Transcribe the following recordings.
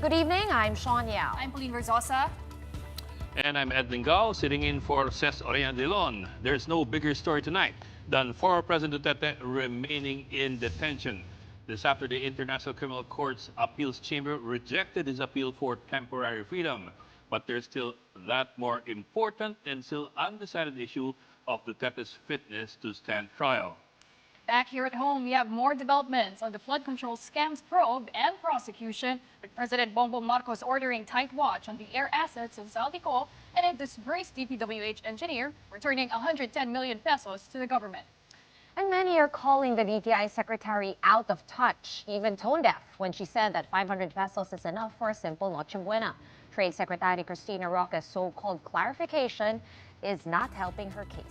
Good evening, I'm Shawn Yao. I'm Pauline Verzosa. And I'm Edwin Gao, sitting in for Ces Oreña-Drilon. There's no bigger story tonight than former President Duterte remaining in detention. This after the International Criminal Court's appeals chamber rejected his appeal for temporary freedom. But there's still that more important and still undecided issue of Duterte's fitness to stand trial. Back here at home, we have more developments on the flood control scams probe and prosecution, with President Bongbong Marcos ordering tight watch on the air assets of Zaldico and a disgraced DPWH engineer returning 110 million pesos to the government. And many are calling the DTI secretary out of touch, even tone deaf, when she said that 500 pesos is enough for a simple Noche Buena. Trade Secretary Cristina Roque's so-called clarification is not helping her case.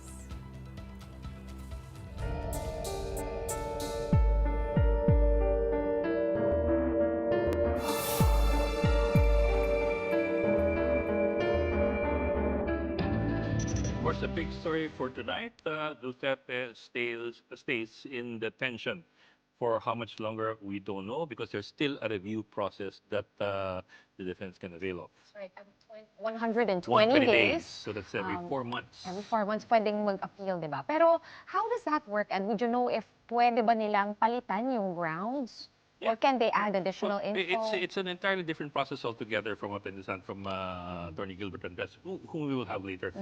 Of course, the big story for tonight, Duterte stays in detention. For how much longer, we don't know, because there's still a review process that the defense can avail of. Right, 120 120 days. So that's every 4 months. Every 4 months pwedeng mag-appeal, di ba? Pero how does that work? And would you know if pwede ba nilang palitan yung grounds? Or can they add additional Well, info? it's an entirely different process altogether from what I understand from Attorney Gilbert Andres, whom we will have later.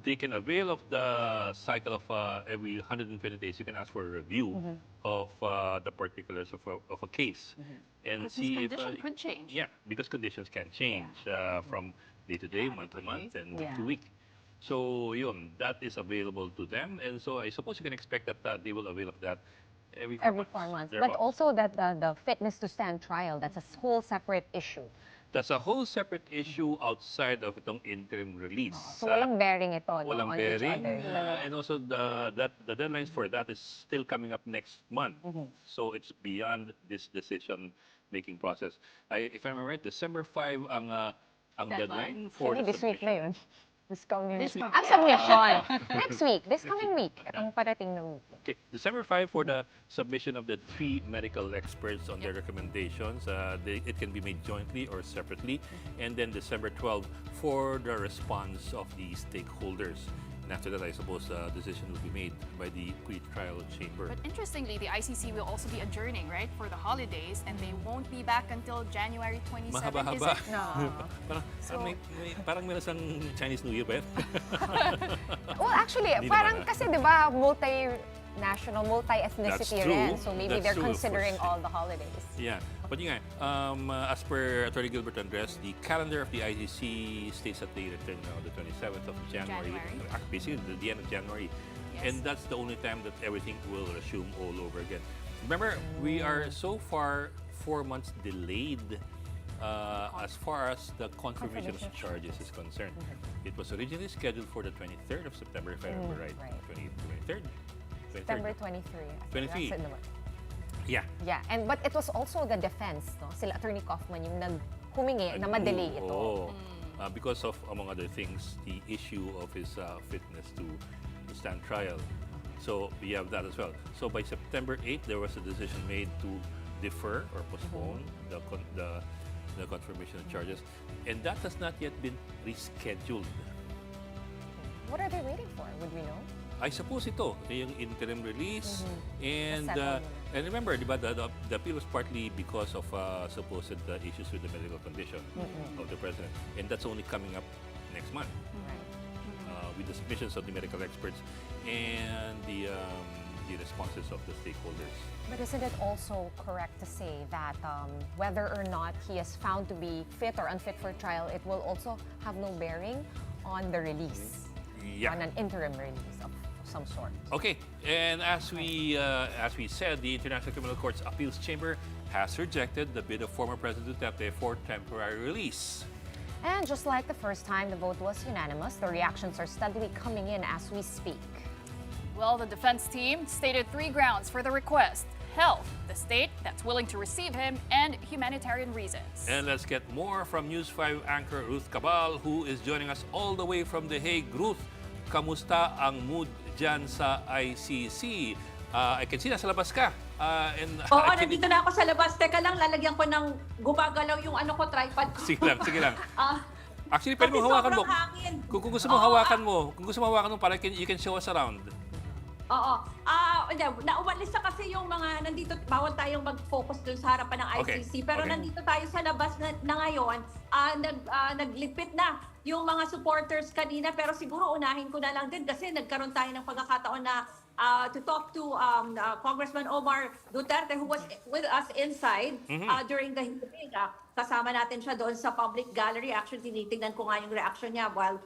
They can avail of the cycle of every 120 days. You can ask for a review of the particulars of a case and Because see if condition could change. Yeah, because conditions can change from day to day, month to month, and week to week. So yun, that is available to them, and so I suppose you can expect that they will avail of that every 4 months. But also that the fitness to stand trial, that's a whole separate issue. That's a whole separate issue outside of itong interim release. So walang bearing ito, no, Walang on each bearing. other. And also the deadlines for that is still coming up next month. So it's beyond this decision-making process. If I'm right, December 5 ang deadline for Hindi, the this week na submission. yun. This coming This week. coming- Ang submission. Next week, this coming week. Ang parating na week. Okay, December 5 for the submission of the 3 medical experts on their recommendations. It can be made jointly or separately. And then December 12 for the response of the stakeholders. And after that, I suppose the decision will be made by the pre-trial chamber. But interestingly, the ICC will also be adjourning, right, for the holidays, and they won't be back until January 27th, is Mahaba-haba. it? No. Parang meron sang Chinese New Year ba yan? Well, actually, Hindi parang naman, kasi, di ba, multi-national, multi-ethnicity That's true. rin. So maybe That's they're true, of considering course. all the holidays. Yeah. But yun nga, as per Attorney Gilbert Andres, the calendar of the ICC states that they return on the 27th of January. Basically, the end of January. Yes. And that's the only time that everything will resume all over again. Remember, we are so far 4 months delayed as far as the confirmation of charges is concerned. It was originally scheduled for the 23rd of September, if I remember right. 23rd? September 23. 23. That's it naman. Yeah. Yeah, but it was also the defense, no? Sila Attorney Kaufman yung humingi na ma-delay ito. Oo. Because of, among other things, the issue of his fitness to stand trial. So we have that as well. So by September 8, there was a decision made to defer or postpone the confirmation of charges. And that has not yet been rescheduled. What are they waiting for? Would we know? I suppose ito, yung interim release. And Settle. and remember, di ba, the appeal was partly because of supposed issues with the medical condition of the president. And that's only coming up next month with the submissions of the medical experts and the responses of the stakeholders. But isn't it also correct to say that whether or not he is found to be fit or unfit for trial, it will also have no bearing on the release, on an interim release of some sort? Okay, and as we said, the International Criminal Court's appeals chamber has rejected the bid of former President Duterte for temporary release. And just like the first time, the vote was unanimous. The reactions are steadily coming in as we speak. Well, the defense team stated 3 grounds for the request: health, the state that's willing to receive him, and humanitarian reasons. And let's get more from News 5 anchor Ruth Cabal, who is joining us all the way from The Hague. Ruth, kamusta ang mood dyan sa ICC? I can see nasa labas ka. And Oo, actually, nandito na ako sa labas. Teka lang, lalagyan ko ng gumagalaw yung ano ko, tripod ko. sige lang, sige lang. Ah, Actually, pwede kasi mo hawakan mo. sobrang hangin. Kung gusto mo hawakan mo, kung gusto mo hawakan mo, para you can show us around. Oo. Naumalis na kasi yung mga nandito, bawal tayong mag-focus dun sa harapan ng Okay. ICC. Pero Okay. nandito tayo sa labas na ngayon, naglipit na yung mga supporters kanina. Pero siguro unahin ko na lang din kasi nagkaroon tayo ng pagkakataon na to talk to Congressman Omar Duterte, who was with us inside during the hearing. Kasama natin siya doon sa public gallery. Actually, tinitingnan ko nga yung reaction niya while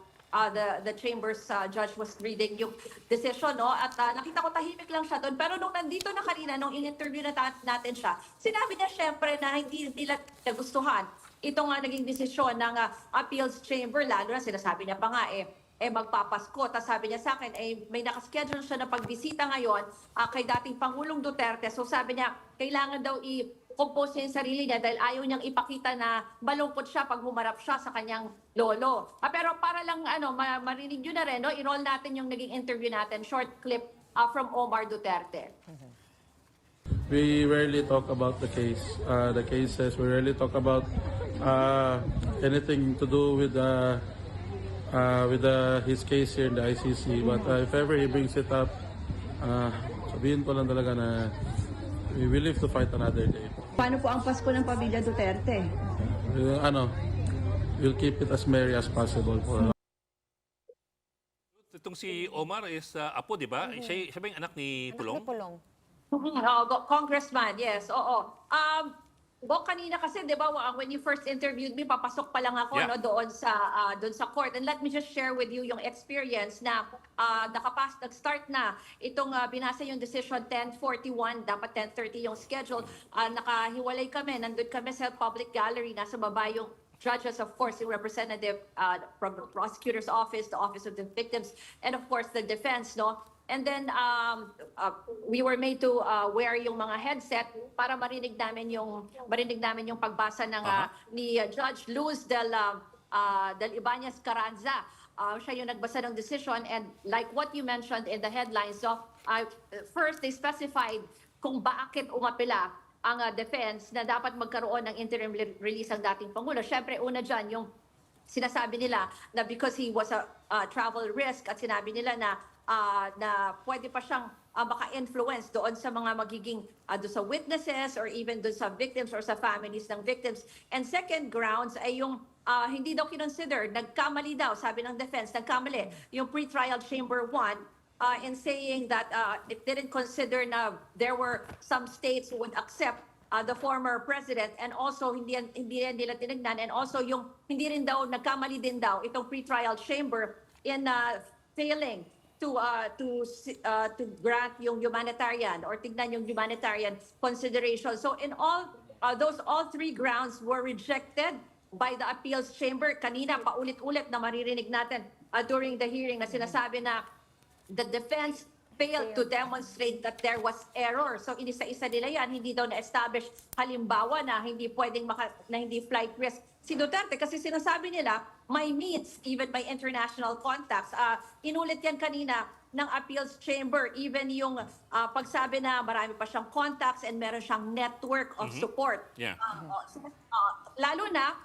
the chamber's judge was reading yung decision, no? At nakita ko tahimik lang siya doon. Pero nung nandito na kanina, nung in-interview natin siya, sinabi niya syempre na hindi nila nagustuhan ito nga naging desisyon ng appeals chamber, lalo na sinasabi niya pa nga magpapasko. Tapos sabi niya sa akin, may nakaschedule siya na pagbisita ngayon kay dating Pangulong Duterte. So sabi niya, kailangan daw compose niya yung sarili niya dahil ayaw niyang ipakita na malungkot siya pag humarap siya sa kanyang lolo. Pero para lang marinig nyo na rin, no? I-roll natin yung naging interview natin, short clip from Omar Duterte. We rarely talk about the cases. We rarely talk about anything to do with his case here in the ICC. But if ever he brings it up, sabihin ko lang talaga na we will live to fight another day. Paano po ang Pasko ng Pamilya Duterte? We'll keep it as merry as possible. Itong si Omar is apo, di ba? Siya ba yung anak ni Pulong? Pulong. Congressman, yes, oo. Kanina kasi, di ba, when you first interviewed me, papasok pa lang ako doon sa court. And let me just share with you yung experience na nag-start na itong binasa yung decision 10:41, dapat 10:30 yung schedule. Nakahiwalay kami, nandun kami sa public gallery, nasa baba yung judges, of course, yung representative from the prosecutor's office, the office of the victims, and of course the defense, no? And then we were made to wear yung mga headset para marinig namin yung pagbasa ng ni Judge Luz del Ibanez Carranza. Siya yung nagbasa ng decision, and like what you mentioned in the headlines, so first they specified kung bakit umapila ang defense na dapat magkaroon ng interim release ang dating Pangulo. Siyempre, una dyan, yung sinasabi nila na because he was a travel risk, at sinabi nila na pwede pa siyang maka-influence doon sa mga magiging doon sa witnesses or even doon sa victims or sa families ng victims. And second grounds ay yung hindi daw kinonsider, nagkamali daw, sabi ng defense, nagkamali yung pre-trial chamber 1 in saying that it didn't consider na there were some states who would accept the former president, and also hindi nila tinignan, and also yung hindi rin daw, nagkamali din daw itong pre-trial chamber in failing to grant yung humanitarian or tignan yung humanitarian consideration. So in all three grounds were rejected by the appeals chamber. Kanina paulit-ulit na maririnig natin during the hearing na sinasabi na the defense failed to demonstrate that there was error. So inisa-isa nila yan, hindi daw na-establish halimbawa na hindi pwedeng na hindi flight risk si Duterte, kasi sinasabi nila may means, even may international contacts. Inulit yan kanina ng appeals chamber, even yung pagsabi na marami pa siyang contacts and meron siyang network of support. Yeah. Lalo na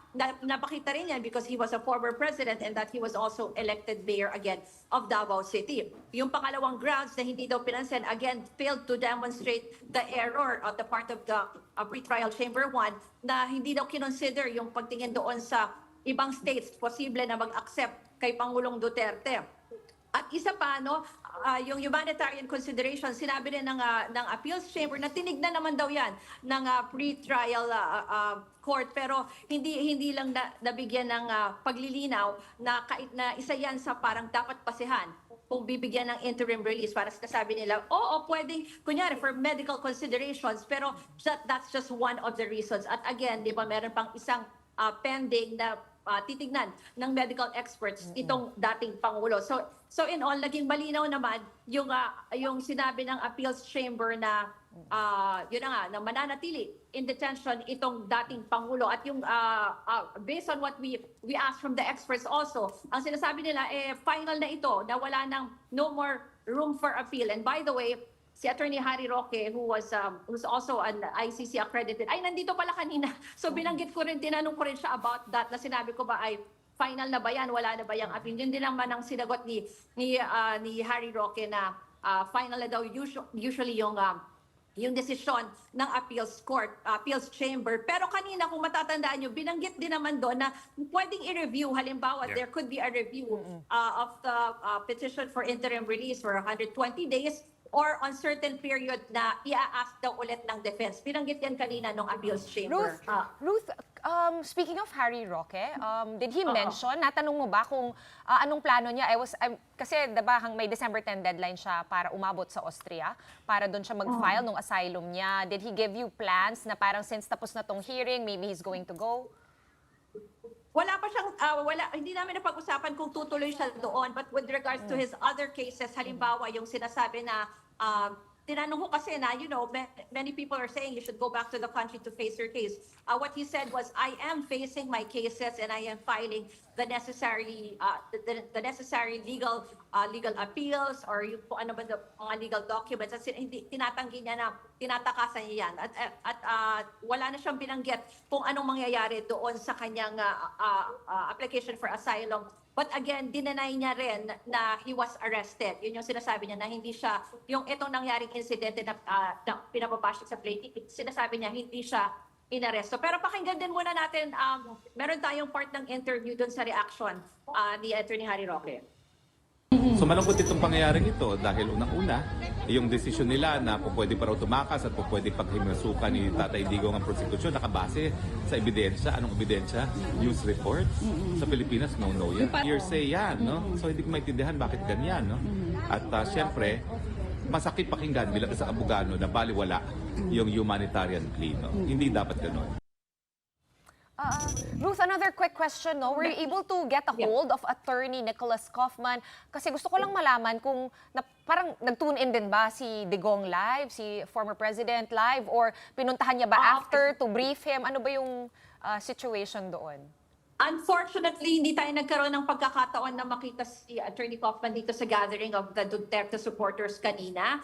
napakita rin yan because he was a former president and that he was also elected mayor again of Davao City. Yung pangalawang grounds na hindi daw pinansin, again, failed to demonstrate the error on the part of the pre-trial chamber 1 na hindi daw kinonsider yung pagtingin doon sa ibang states posible na mag-accept kay Pangulong Duterte. At isa pa, yung humanitarian consideration, sinabi rin ng appeals chamber na tinignan naman daw yan ng pre-trial court, pero hindi lang nabigyan ng paglilinaw na isa yan sa parang dapat pasihan kung bibigyan ng interim release. Para sabi nila, pwedeng, kunyari, for medical considerations, pero that's just one of the reasons. At again, di ba, meron pang isang pending na titignan ng medical experts itong dating Pangulo. So in all, naging malinaw naman yung sinabi ng appeals chamber na yun na nga, na mananatili in detention itong dating Pangulo. At yung based on what we asked from the experts also, ang sinasabi nila final na ito, na wala nang no more room for appeal. And by the way, si Attorney Harry Roque, who's also an ICC accredited, ay nandito pala kanina. So binanggit ko rin, tinanong ko rin siya about that, na sinabi ko ba ay final na ba yan, wala na ba yung appeal? Yun din naman ang sinagot ni Harry Roque na final na daw usually yung desisyon ng appeals chamber. Pero kanina, kung matatandaan nyo, binanggit din naman doon na pwedeng i-review. Halimbawa, there could be a review of the petition for interim release for 120 days or on certain period na i-ask daw ulit ng defense. Binanggit yan kanina ng appeals chamber. Ruth, speaking of Harry Roque, did he mention, natanong mo ba kung anong plano niya? Kasi diba, may December 10 deadline siya para umabot sa Austria, para doon siya mag-file ng asylum niya. Did he give you plans na parang since tapos na tong hearing, maybe he's going to go? Wala pa siyang, hindi namin napag-usapan kung tutuloy siya doon. But with regards to his other cases, halimbawa yung sinasabi na, tinanong ko kasi na, many people are saying you should go back to the country to face your case. What he said was, I am facing my cases and I am filing the necessary legal appeals or yung kung ano ba mga legal documents. At tinatanggi niya na tinatakasan niya yan. At wala na siyang binanggit kung anong mangyayari doon sa kanyang application for asylum. But again, dinenay niya rin na he was arrested. Yun yung sinasabi niya na hindi siya, yung itong nangyaring insidente na pinapapasok sa plate, sinasabi niya hindi siya inaresto. Pero pakinggan din muna natin, meron tayong part ng interview dun sa reaction ni Attorney Harry Roque. So malungkot itong pangyayaring ito dahil unang-una, yung desisyon nila na pwede pa raw tumakas at pwede paghimasukan ni Tatay Digong ang prosecution nakabase sa ebidensya. Anong ebidensya? News reports. Sa Pilipinas, no yan. Hearsay yan, no? So hindi ko maintindihan bakit ganyan, no? At siyempre, masakit pakinggan bilang isang abogado na baliwala yung humanitarian plea, no? Hindi dapat gano'n. Ruth, another quick question, no? Were you able to get a hold of Attorney Nicholas Kaufman? Kasi gusto ko lang malaman kung parang nag-tune in din ba si Digong live, si former president live, or pinuntahan niya ba after to brief him? Ano ba yung situation doon? Unfortunately, hindi tayo nagkaroon ng pagkakataon na makita si Attorney Kaufman dito sa gathering of the Duterte supporters kanina.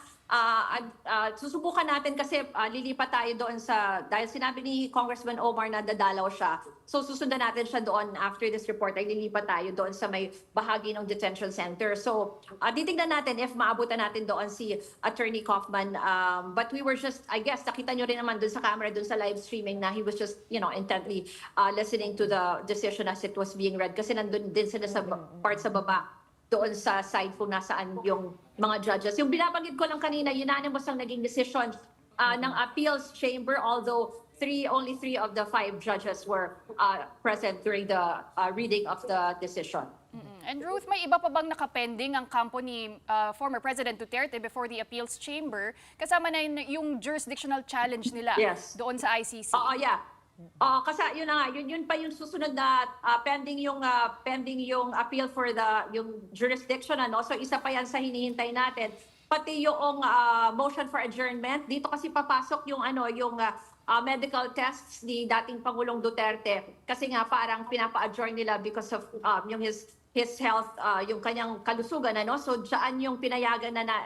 Susubukan natin kasi lilipat tayo doon dahil sinabi ni Congressman Omar na dadalaw siya. So susundan natin siya doon after this report ay lilipat tayo doon sa may bahagi ng detention center. So titignan natin if maabutan natin doon si Attorney Kaufman. But we were just, I guess, nakita nyo rin naman doon sa camera, doon sa live streaming na he was just, intently listening to the decision as it was being read. Kasi nandun din sila sa part sa baba doon sa side kung nasaan yung mga judges. Yung binabanggit ko lang kanina, unanimous ang naging decision ng appeals chamber, although only three of the 5 judges were present during the reading of the decision. And Ruth, may iba pa bang nakapending ang kampo ni former President Duterte before the appeals chamber? Kasama na yung jurisdictional challenge nila doon sa ICC. Yeah. Kasi yun na nga, yun pa yung susunod na pending yung appeal for yung jurisdiction, ano? So isa pa yan sa hinihintay natin. Pati yung motion for adjournment, dito kasi papasok yung medical tests ni dating Pangulong Duterte kasi nga parang pinapa-adjourn nila because of yung his health, yung kanyang kalusugan, ano? So diyan yung pinayagan na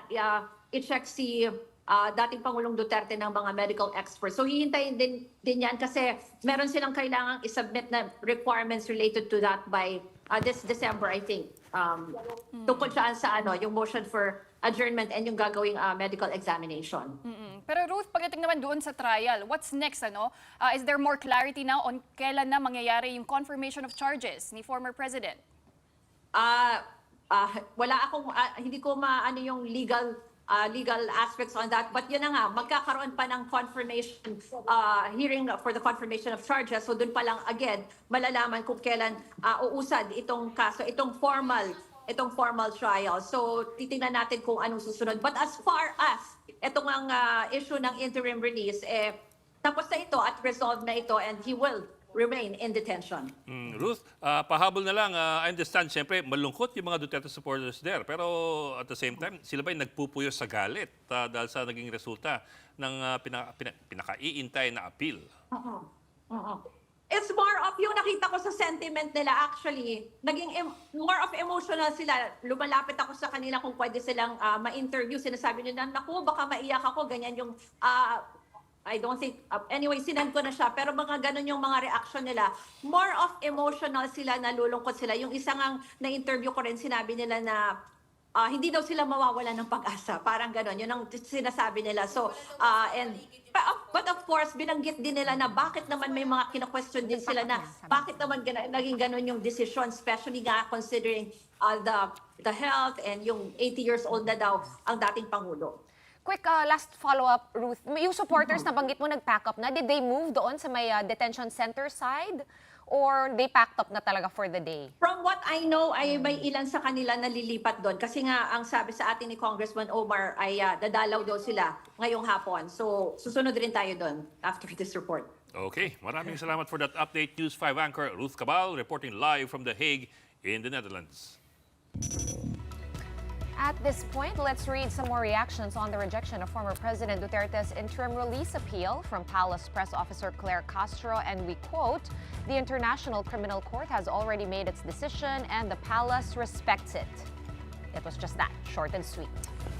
i-check si dating Pangulong Duterte ng mga medical experts. So hihintayin din yan kasi meron silang kailangang isubmit na requirements related to that by this December, I think. Tungkol siya sa yung motion for adjournment and yung gagawing medical examination. Pero Ruth, pagdating naman doon sa trial, what's next? Is there more clarity now on kailan na mangyayari yung confirmation of charges ni former President? Wala akong, hindi ko maano yung legal aspects on that. But yun na nga, magkakaroon pa ng confirmation, hearing for the confirmation of charges. So dun pa lang, again, malalaman kung kailan uusad itong kaso, itong formal trial. So titingnan natin kung anong susunod. But as far as itong ang issue ng interim release, tapos na ito at resolved na ito and he will remain in detention. Ruth, pahabol na lang, I understand, siyempre, malungkot yung mga Duterte supporters there. Pero at the same time, sila ba'y nagpupuyo sa galit dahil sa naging resulta ng pinaka-iintay na appeal? It's more of yung nakita ko sa sentiment nila actually. More of emotional sila. Lumalapit ako sa kanila kung pwede silang ma-interview. Sinasabi nila, naku, baka maiyak ako. Ganyan yung, I don't think, anyway, sinend ko na siya. Pero mga ganun yung mga reaction nila. More of emotional sila, nalulungkot sila. Yung isang na-interview ko rin, sinabi nila na hindi daw sila mawawala ng pag-asa. Parang gano'n. Yun ang sinasabi nila. So, but of course, binanggit din nila na bakit naman may mga kina-question din sila na bakit naman naging gano'n yung decision, especially nga considering the health and yung 80 years old na daw ang dating Pangulo. Quick last follow-up, Ruth. Yung supporters na banggit mo nag-pack up na, did they move doon sa may detention center side? Or they packed up na talaga for the day? From what I know, ay may ilan sa kanila nalilipat doon. Kasi nga, ang sabi sa atin ni Congressman Omar ay dadalaw daw sila ngayong hapon. So, susunod rin tayo doon after this report. Okay, maraming salamat for that update. News 5 anchor Ruth Cabal reporting live from The Hague in the Netherlands. At this point, let's read some more reactions on the rejection of former President Duterte's interim release appeal from Palace Press Officer Claire Castro, and we quote, "The International Criminal Court has already made its decision and the Palace respects it." It was just that, short and sweet.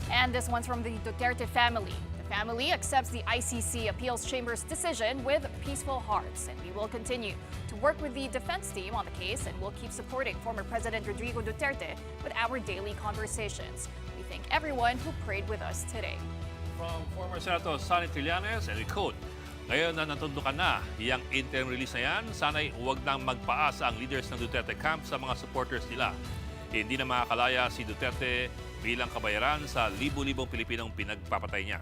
And this one's from the Duterte family. The family accepts the ICC Appeals Chamber's decision with peaceful hearts, and we will continue to work with the defense team on the case, and we'll keep supporting former President Rodrigo Duterte with our daily conversations. We thank everyone who prayed with us today. From former Senator Sonny Trillanes, and we quote, "Ngayon na natundukan na iyang interim release na yan, sana'y huwag nang magpaasa ang leaders ng Duterte camp sa mga supporters nila. Hindi na makakalaya si Duterte bilang kabayaran sa libu-libong Pilipinong pinagpapatay niya."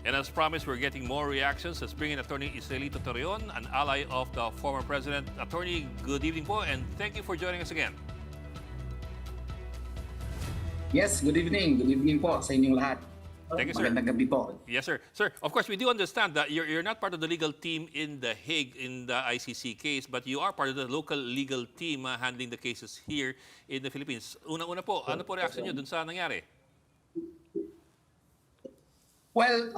And as promised, we're getting more reactions. Let's bring in Attorney Israelito Torreon, an ally of the former president. Attorney, good evening po, and thank you for joining us again. Yes, good evening. Good evening po sa inyong lahat. Thank you, sir. Magandang gabi po. Yes, sir. Sir, of course, we do understand that you're not part of the legal team in The Hague in the ICC case, but you are part of the local legal team handling the cases here in the Philippines. Una-una po, ano po reaction nyo dun sa nangyari? Well,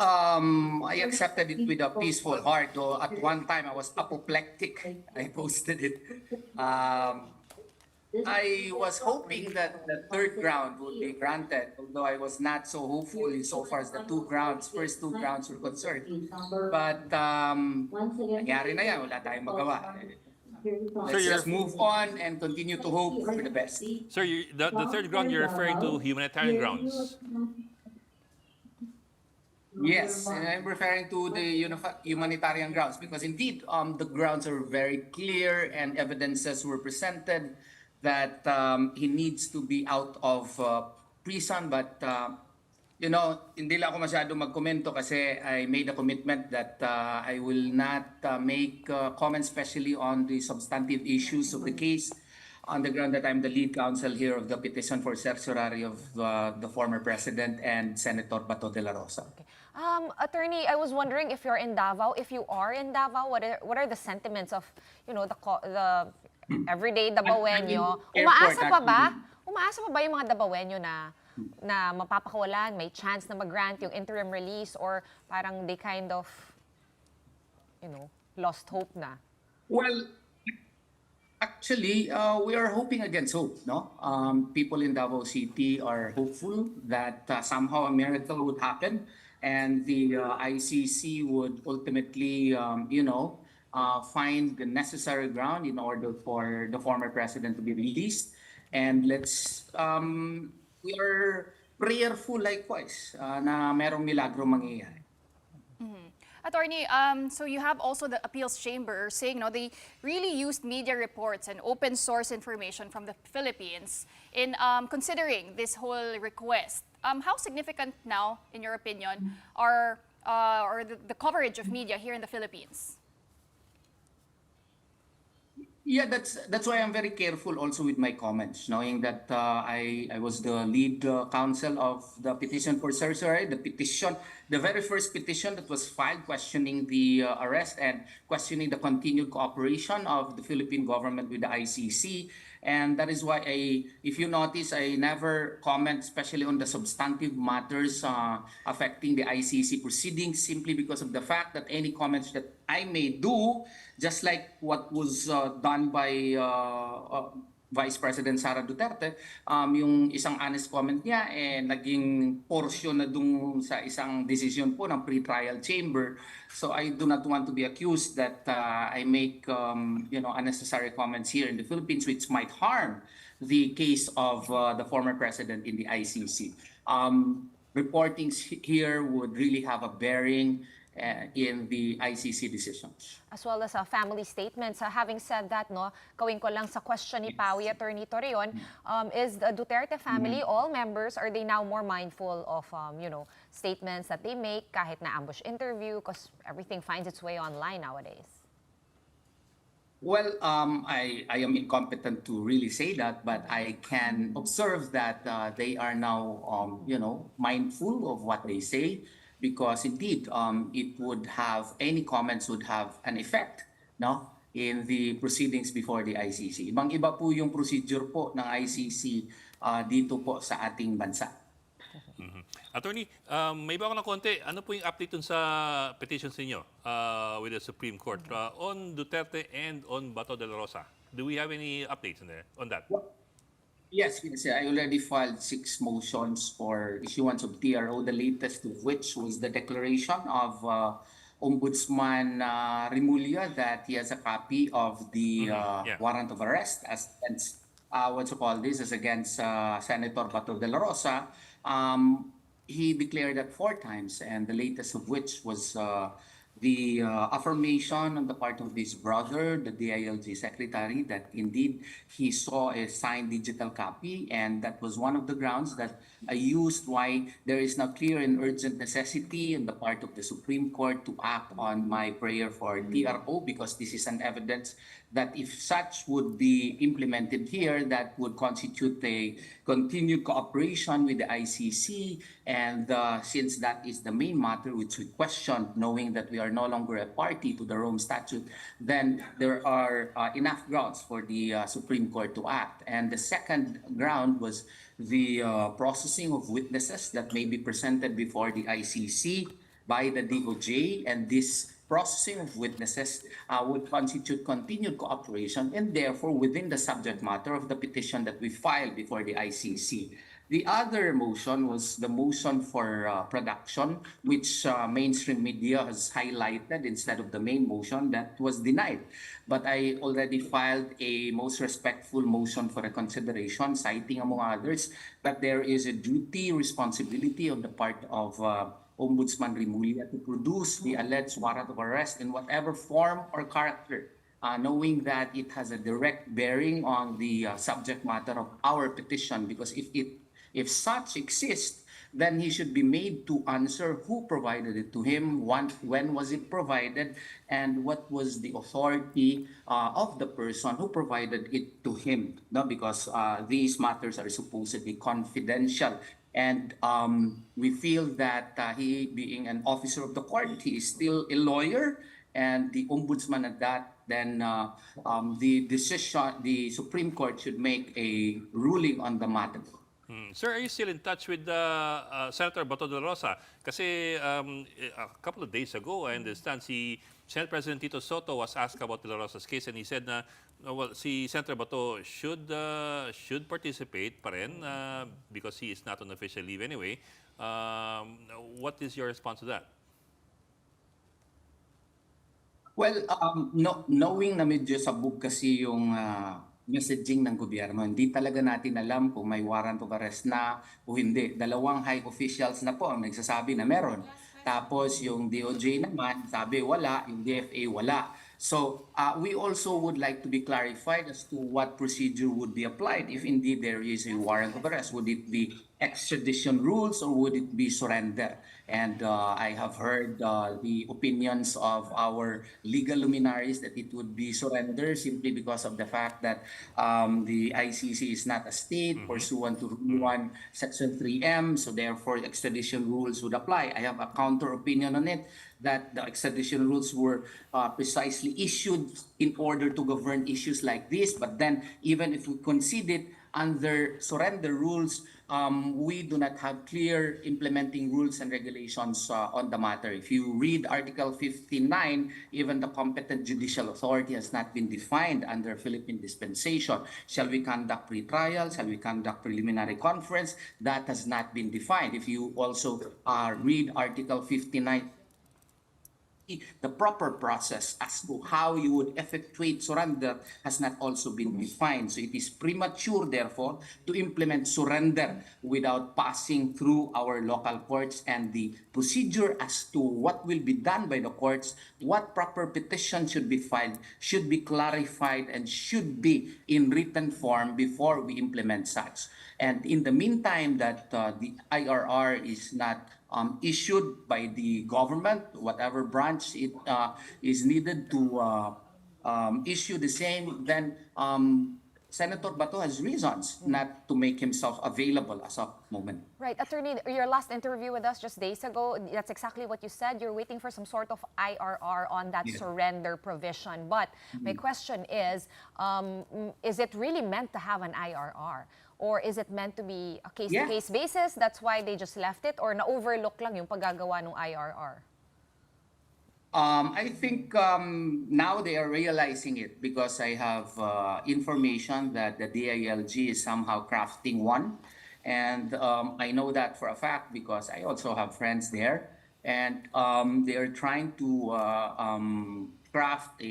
I accepted it with a peaceful heart, though at one time I was apoplectic. I posted it. I was hoping that the third ground would be granted, although I was not so hopeful insofar as the first two grounds were concerned. But nangyari na yan, wala tayong magawa. Let's just move on and continue to hope for the best. Sir, the third ground, you're referring to humanitarian grounds. Yes, and I'm referring to the humanitarian grounds because indeed the grounds are very clear and evidences were presented that he needs to be out of prison. But, hindi lang ako masyado magkomento kasi I made a commitment that I will not make comments especially on the substantive issues of the case on the ground that I'm the lead counsel here of the petition for certiorari of the former president and Senator Bato de la Rosa. Okay. Attorney, I was wondering if you're in Davao. If you are in Davao, what are the sentiments of, the everyday Davaoenyo? Umaasa pa ba? Umaasa pa ba yung mga Davaoenyo na mapapakawalan, may chance na mag-grant yung interim release, or parang they kind of, lost hope na? Well, actually, we are hoping against hope, no? People in Davao City are hopeful that somehow a miracle would happen and the ICC would ultimately, find the necessary ground in order for the former president to be released. And we are prayerful likewise na merong milagro mangyayari. Attorney, so you have also the appeals chamber saying they really used media reports and open source information from the Philippines in considering this whole request. How significant now, in your opinion, are the coverage of media here in the Philippines? Yeah, that's why I'm very careful also with my comments, knowing that I was the lead counsel of the petition for certiorari. The the very first petition that was filed questioning the arrest and questioning the continued cooperation of the Philippine government with the ICC. And that is why if you notice, I never comment, especially on the substantive matters affecting the ICC proceedings, simply because of the fact that any comments that I may do, just like what was done by Vice President Sara Duterte, yung isang honest comment niya naging portion na dung sa isang decision po ng pre-trial chamber. So I do not want to be accused that I make unnecessary comments here in the Philippines, which might harm the case of the former president in the ICC. Reportings here would really have a bearing in the ICC decision. As well as family statements. Having said that, no, gawin ko lang sa question ni Pawi, Attorney Torreon, is the Duterte family, all members, are they now more mindful of, statements that they make kahit na ambush interview, because everything finds its way online nowadays? Well, I am incompetent to really say that, but I can observe that they are now, mindful of what they say. Because indeed, any comments would have an effect, no, in the proceedings before the ICC. Ibang-iba po yung procedure po ng ICC dito po sa ating bansa. Attorney, may iba ko na konti. Ano po yung update dun sa petitions ninyo with the Supreme Court on Duterte and on Bato de la Rosa? Do we have any updates on that? Yes, I already filed 6 motions for issuance of TRO, the latest of which was the declaration of Ombudsman Remulla that he has a copy of the warrant of arrest as against, as against Senator Bato de la Rosa. He declared that 4 times, and the latest of which was the affirmation on the part of his brother, the DILG secretary, that indeed he saw a signed digital copy, and that was one of the grounds that I used why there is now clear and urgent necessity on the part of the Supreme Court to act on my prayer for TRO, because this is an evidence that if such would be implemented here, that would constitute a continued cooperation with the ICC. And since that is the main matter which we questioned, knowing that we are no longer a party to the Rome Statute, then there are enough grounds for the Supreme Court to act. And the second ground was the processing of witnesses that may be presented before the ICC by the DOJ, and this processing of witnesses would constitute continued cooperation and therefore within the subject matter of the petition that we filed before the ICC. The other motion was the motion for production, which mainstream media has highlighted instead of the main motion that was denied. But I already filed a most respectful motion for reconsideration, citing among others that there is a duty, responsibility on the part of Ombudsman Remulla to produce the alleged warrant of arrest in whatever form or character, knowing that it has a direct bearing on the subject matter of our petition. Because if such exists, then he should be made to answer who provided it to him, when was it provided, and what was the authority of the person who provided it to him. No, because these matters are supposedly confidential. And we feel that he, being an officer of the court, he is still a lawyer, and the ombudsman at that, then the Supreme Court should make a ruling on the matter. Sir, are you still in touch with Senator Bato de la Rosa? Kasi a couple of days ago, I understand, Senate President Tito Soto was asked about de la Rosa's case, and he said na, well, si Senator Bato should participate pa rin because he is not on official leave anyway. What is your response to that? Well, knowing na medyo sabog kasi yung messaging ng gobyerno, hindi talaga natin alam kung may warrant of arrest na o hindi. 2 high officials na po ang nagsasabi na meron. Tapos yung DOJ naman, sabi wala, yung DFA wala. So we also would like to be clarified as to what procedure would be applied if indeed there is a warrant of arrest. Would it be extradition rules or would it be surrender? And I have heard the opinions of our legal luminaries that it would be surrender simply because of the fact that the ICC is not a state pursuant to Rule 1, Section 3M, so therefore extradition rules would apply. I have a counter opinion on it that the extradition rules were precisely issued in order to govern issues like this, but then even if we concede it under surrender rules, we do not have clear implementing rules and regulations on the matter. If you read Article 59, even the competent judicial authority has not been defined under Philippine dispensation. Shall we conduct pre-trial? Shall we conduct preliminary conference? That has not been defined. If you also read Article 59, the proper process as to how you would effectuate surrender has not also been defined. So it is premature, therefore, to implement surrender without passing through our local courts, and the procedure as to what will be done by the courts, what proper petition should be filed, should be clarified and should be in written form before we implement such. And in the meantime that the IRR is not issued by the government, whatever branch it is needed to issue the same, then Senator Bato has reasons not to make himself available as of moment. Right, Attorney, your last interview with us just days ago, that's exactly what you said. You're waiting for some sort of IRR on that surrender provision. But my question is it really meant to have an IRR? Or is it meant to be a case-to-case basis? That's why they just left it? Or na-overlook lang yung paggagawa ng IRR? I think now they are realizing it because I have information that the DILG is somehow crafting one. And I know that for a fact because I also have friends there. And they are trying to craft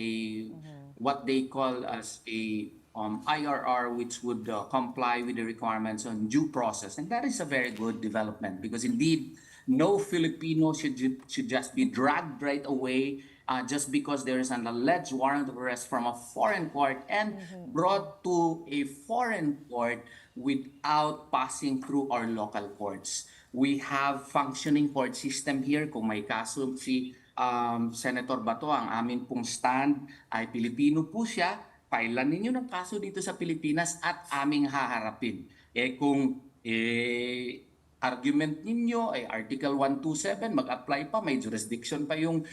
what they call as a IRR, which would comply with the requirements on due process. And that is a very good development because indeed, no Filipino should just be dragged right away just because there is an alleged warrant of arrest from a foreign court and brought to a foreign court without passing through our local courts. We have functioning court system here. Kung may kaso si Senator Bato, ang amin pong stand ay Pilipino po siya, pailan ninyo ng kaso dito sa Pilipinas at aming haharapin. Kung argument ninyo ay Article 127, mag-apply pa, may jurisdiction pa yung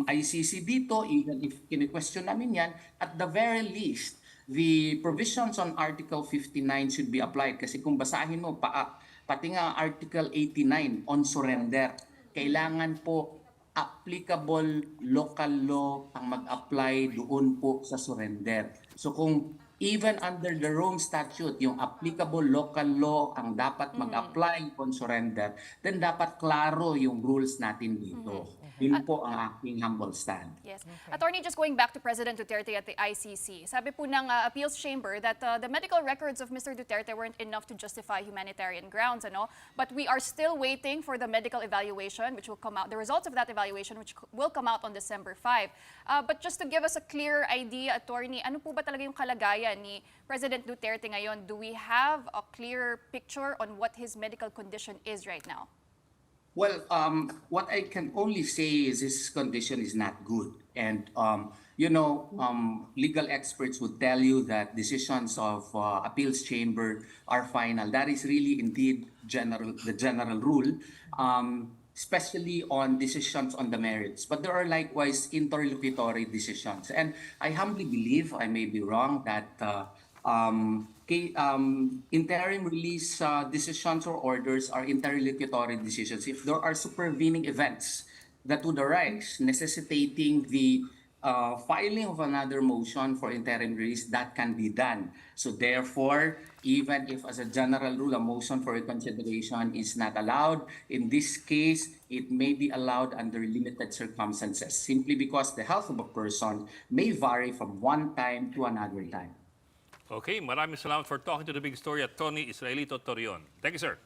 ICC dito, even if kini-question namin yan, at the very least, the provisions on Article 59 should be applied. Kasi kung basahin mo, pati nga Article 89 on surrender, kailangan po applicable local law ang mag-apply doon po sa surrender. So kung even under the Rome Statute, yung applicable local law ang dapat mag-apply on surrender, then dapat klaro yung rules natin dito. Yun po ang aking humble stand. Yes. Attorney, just going back to President Duterte at the ICC, sabi po ng appeals chamber that the medical records of Mr. Duterte weren't enough to justify humanitarian grounds, but we are still waiting for the medical evaluation, which will come out, the results of that evaluation, which will come out on December 5. But just to give us a clear idea, Attorney, ano po ba talaga yung kalagayan ni President Duterte ngayon? Do we have a clear picture on what his medical condition is right now? Well, what I can only say is his condition is not good. And, legal experts would tell you that decisions of appeals chamber are final. That is really indeed the general rule, especially on decisions on the merits. But there are likewise interlocutory decisions. And I humbly believe, I may be wrong, that interim release decisions or orders are interlocutory decisions. If there are supervening events that would arise necessitating the filing of another motion for interim release, that can be done. So therefore, even if as a general rule a motion for reconsideration is not allowed, in this case, it may be allowed under limited circumstances, simply because the health of a person may vary from one time to another time. Okay, maraming salamat for talking to the Big Story at Tony Israelito Torion. Thank you, sir.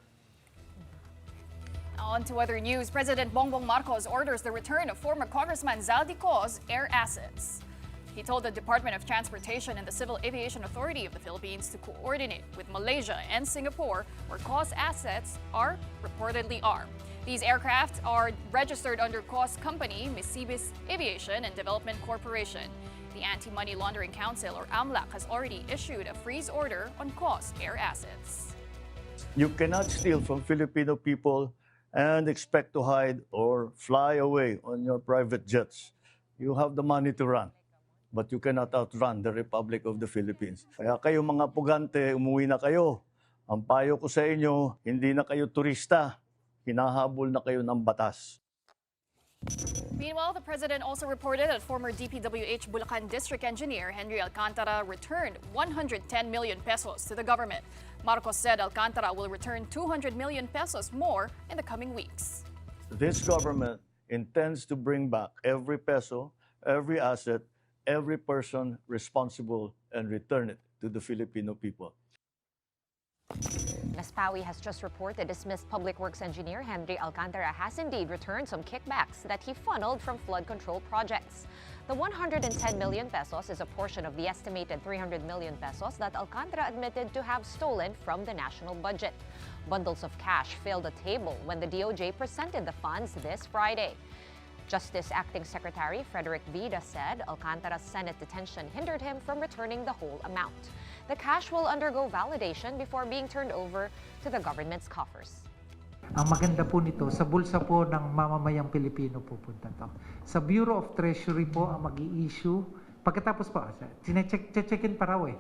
On to other news, President Bongbong Marcos orders the return of former Congressman Zaldico's air assets. He told the Department of Transportation and the Civil Aviation Authority of the Philippines to coordinate with Malaysia and Singapore, where COS assets are reportedly armed. These aircraft are registered under COS company Misibis Aviation and Development Corporation. The Anti-Money Laundering Council, or AMLAC, has already issued a freeze order on COS air assets. You cannot steal from Filipino people and expect to hide or fly away on your private jets. You have the money to run, but you cannot outrun the Republic of the Philippines. Kaya kayo mga pugante, umuwi na kayo. Ang payo ko sa inyo, hindi na kayo turista. Hinahabol na kayo ng batas. Meanwhile, the president also reported that former DPWH Bulacan District Engineer Henry Alcantara returned 110 million pesos to the government. Marcos said Alcantara will return 200 million pesos more in the coming weeks. This government intends to bring back every peso, every asset, every person responsible and return it to the Filipino people. Naspawi has just reported dismissed Public Works Engineer Henry Alcantara has indeed returned some kickbacks that he funneled from flood control projects. The 110 million pesos is a portion of the estimated 300 million pesos that Alcantara admitted to have stolen from the national budget. Bundles of cash filled the table when the DOJ presented the funds this Friday. Justice Acting Secretary Frederick Vida said Alcantara's Senate detention hindered him from returning the whole amount. The cash will undergo validation before being turned over to the government's coffers. Ang maganda po nito, sa bulsa po ng mamamayang Pilipino pupunta to. Sa Bureau of Treasury po ang mag-i-issue. Pagkatapos po, checkin pa raw eh.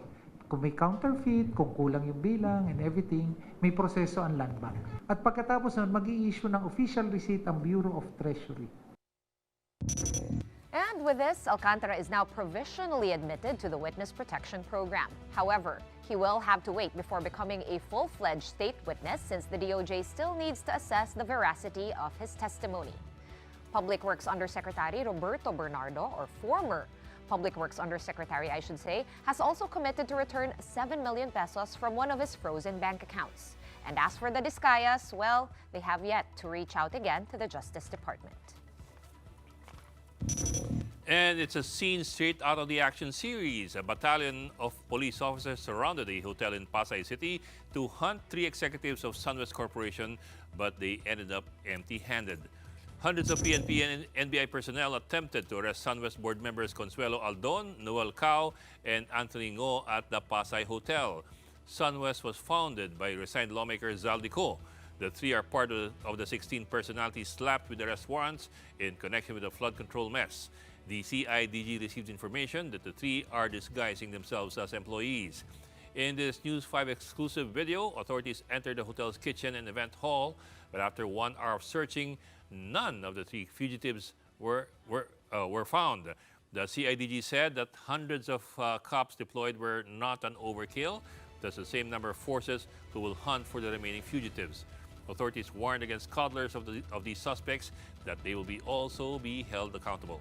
Kung may counterfeit, kung kulang yung bilang and everything, may proseso ang land bank. At pagkatapos nun, mag-i-issue ng official receipt ang Bureau of Treasury. And with this, Alcantara is now provisionally admitted to the Witness Protection Program. However, he will have to wait before becoming a full-fledged state witness since the DOJ still needs to assess the veracity of his testimony. Public Works Undersecretary Roberto Bernardo, or former Public Works Undersecretary, I should say, has also committed to return 7 million pesos from one of his frozen bank accounts. And as for the Discayas, well, they have yet to reach out again to the Justice Department. And it's a scene straight out of the action series. A battalion of police officers surrounded a hotel in Pasay City to hunt 3 executives of SunWest Corporation, but they ended up empty-handed. Hundreds of PNP and NBI personnel attempted to arrest SunWest board members Consuelo Aldon, Noel Cao, and Anthony Ngo at the Pasay Hotel. SunWest was founded by resigned lawmaker Zaldico. The 3 are part of the 16 personalities slapped with arrest warrants in connection with the flood control mess. The CIDG received information that the 3 are disguising themselves as employees. In this News 5 exclusive video, authorities entered the hotel's kitchen and event hall, but after 1 hour of searching, none of the 3 fugitives were found. The CIDG said that hundreds of cops deployed were not an overkill. That's the same number of forces who will hunt for the remaining fugitives. Authorities warned against coddlers of these suspects that they will also be held accountable.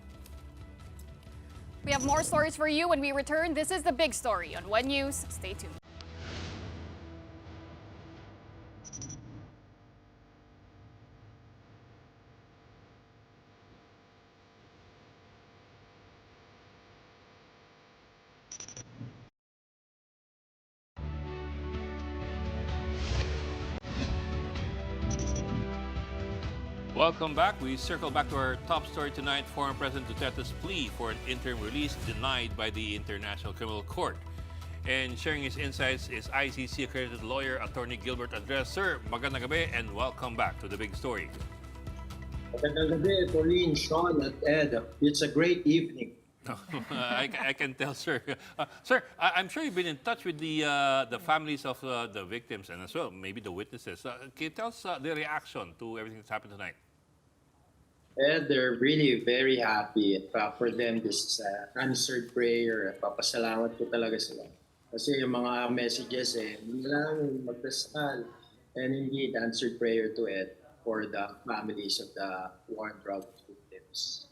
We have more stories for you when we return. This is The Big Story on One News. Stay tuned. Welcome back. We circle back to our top story tonight. Former President Duterte's plea for an interim release denied by the International Criminal Court. And sharing his insights is ICC accredited lawyer Attorney Gilbert Andres. Sir, magandang gabi and welcome back to The Big Story. Magandang gabi, Pauline, Shawn, at Ed. It's a great evening. I can tell, sir. Sir, I'm sure you've been in touch with the families of the victims and as well, maybe the witnesses. Can you tell us the reaction to everything that's happened tonight? And they're really very happy. For them, this answered prayer. Papasalamat ko talaga sila. Kasi yung mga messages, lang magdasal. And indeed, answered prayer to it for the families of the war and drug victims.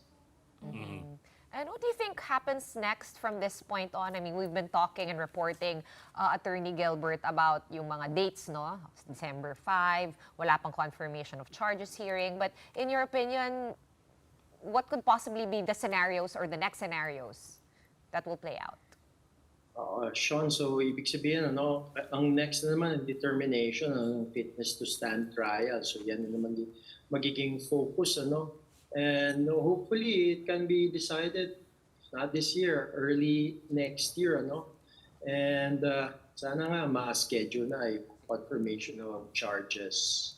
Mm-hmm. And what do you think happens next from this point on? I mean, we've been talking and reporting, Attorney Gilbert, about yung mga dates, no? December 5, wala pang confirmation of charges hearing. But in your opinion, what could possibly be the scenarios or the next scenarios that will play out? Sean, so ibig sabihin, ang next na naman, determination, ang fitness to stand trial. So yan na naman yung magiging focus, And hopefully, it can be decided not this year, early next year, And sana nga ma-schedule na ay confirmation of charges.